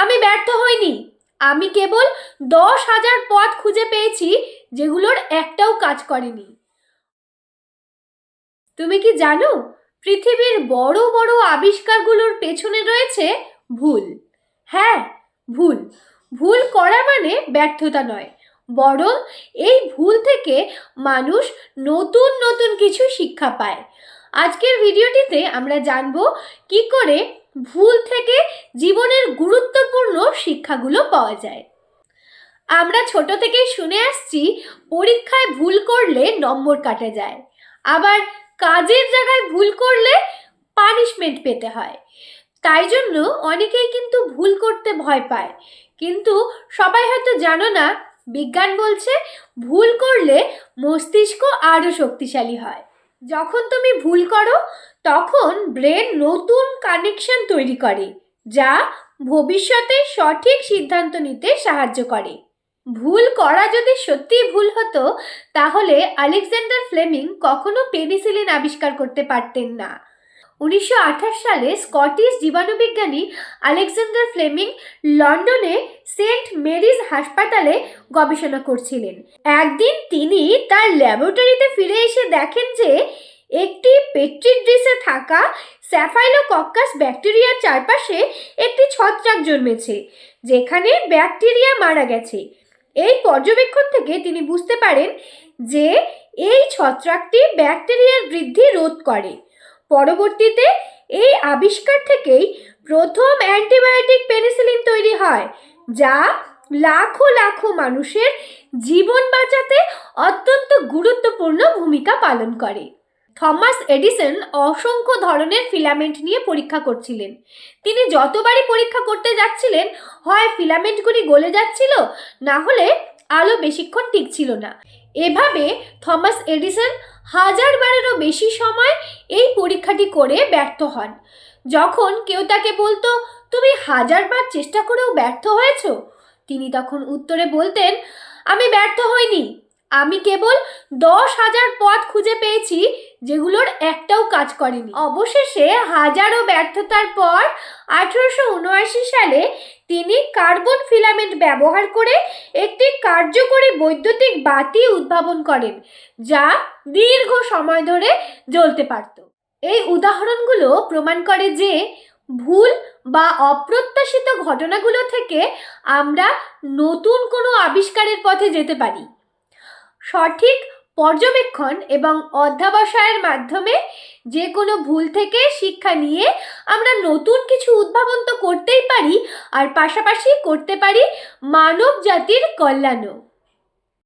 আমি ব্যর্থ হইনি। আমি কেবল 10,000 পথ খুঁজে পেয়েছি যেগুলোর একটাও কাজ করেনি। তুমি কি জানো, পৃথিবীর বড় বড় আবিষ্কারগুলোর পেছনে রয়েছে ভুল। হ্যাঁ, ভুল। ভুল করা মানে ব্যর্থতা নয়, বরং এই ভুল থেকে মানুষ নতুন নতুন কিছু শিক্ষা পায়। আজকের ভিডিওটিতে আমরা জানব কি করে ভুল থেকে জীবনের গুরুত্বপূর্ণ শিক্ষাগুলো পাওয়া যায়। আমরা ছোট থেকেই শুনে আসছি পরীক্ষায় ভুল করলে নম্বর কাটা যায়, আবার কাজের জায়গায় ভুল করলে পানিশমেন্ট পেতে হয়। তাই জন্য অনেকেই কিন্তু ভুল করতে ভয় পায়। কিন্তু সবাই হয়তো জানো না, বিজ্ঞান বলছে ভুল করলে মস্তিষ্ক আরও শক্তিশালী হয়। যখন তুমি ভুল করো তখন ব্রেন নতুন কানেকশন তৈরি করে, যা ভবিষ্যতে সঠিক সিদ্ধান্ত নিতে সাহায্য করে। ভুল করা যদি সত্যিই ভুল হতো, তাহলে আলেকজান্ডার ফ্লেমিং কখনো পেনিসিলিন আবিষ্কার করতে পারতেন না। 1928 সালে স্কটিশ জীবাণুবিজ্ঞানী আলেকজান্ডার ফ্লেমিং লন্ডনে সেন্ট মেরিজ হাসপাতালে গবেষণা করছিলেন। একদিন তিনি তার ল্যাবরেটরিতে ফিরে এসে দেখেন যে একটি পেট্রি ডিশে থাকা স্যাফাইলোকক্কাস ব্যাকটেরিয়ার চারপাশে একটি ছত্রাক জন্মেছে, যেখানে ব্যাকটেরিয়া মারা গেছে। এই পর্যবেক্ষণ থেকে তিনি বুঝতে পারেন যে এই ছত্রাকটি ব্যাকটেরিয়ার বৃদ্ধি রোধ করে। পরবর্তীতে এই আবিষ্কার থেকেই প্রথম অ্যান্টিবায়োটিক পেনিসিলিন তৈরি হয়, যা লাখো লাখো মানুষের জীবন বাঁচাতে অত্যন্ত গুরুত্বপূর্ণ ভূমিকা পালন করে। থমাস এডিসন অসংখ্য ধরনের ফিলামেন্ট নিয়ে পরীক্ষা করছিলেন। তিনি যতবারই পরীক্ষা করতে যাচ্ছিলেন, হয় ফিলামেন্টগুলি গলে যাচ্ছিল, না হলে আলো বেশিক্ষণ টিকছিল না। এভাবে থমাস এডিসন 1000 বারেরও বেশি সময় এই পরীক্ষাটি করে ব্যর্থ হন। যখন কেউ তাকে বলতো, তুমি 1000 বার চেষ্টা করেও ব্যর্থ হয়েছো, তিনি তখন উত্তরে বলতেন, আমি ব্যর্থ হইনি। আমি কেবল 10,000 পথ খুঁজে পেয়েছি যেগুলোর একটাও কাজ করেনি। অবশেষে হাজারো ব্যর্থতার পর 1879 সালে তিনি কার্বন ফিলামেন্ট ব্যবহার করে একটি কার্যকরী বৈদ্যুতিক বাতি উদ্ভাবন করেন, যা দীর্ঘ সময় ধরে জ্বলতে পারত। এই উদাহরণগুলো প্রমাণ করে যে ভুল বা অপ্রত্যাশিত ঘটনাগুলো থেকে আমরা নতুন কোনো আবিষ্কারের পথে যেতে পারি। সঠিক পর্যবেক্ষণ এবং অধ্যবসায়ের মাধ্যমে যে কোনো ভুল থেকে শিক্ষা নিয়ে আমরা নতুন কিছু উদ্ভাবন তো করতেই পারি, আর পাশাপাশি করতে পারি মানব জাতির কল্যাণও।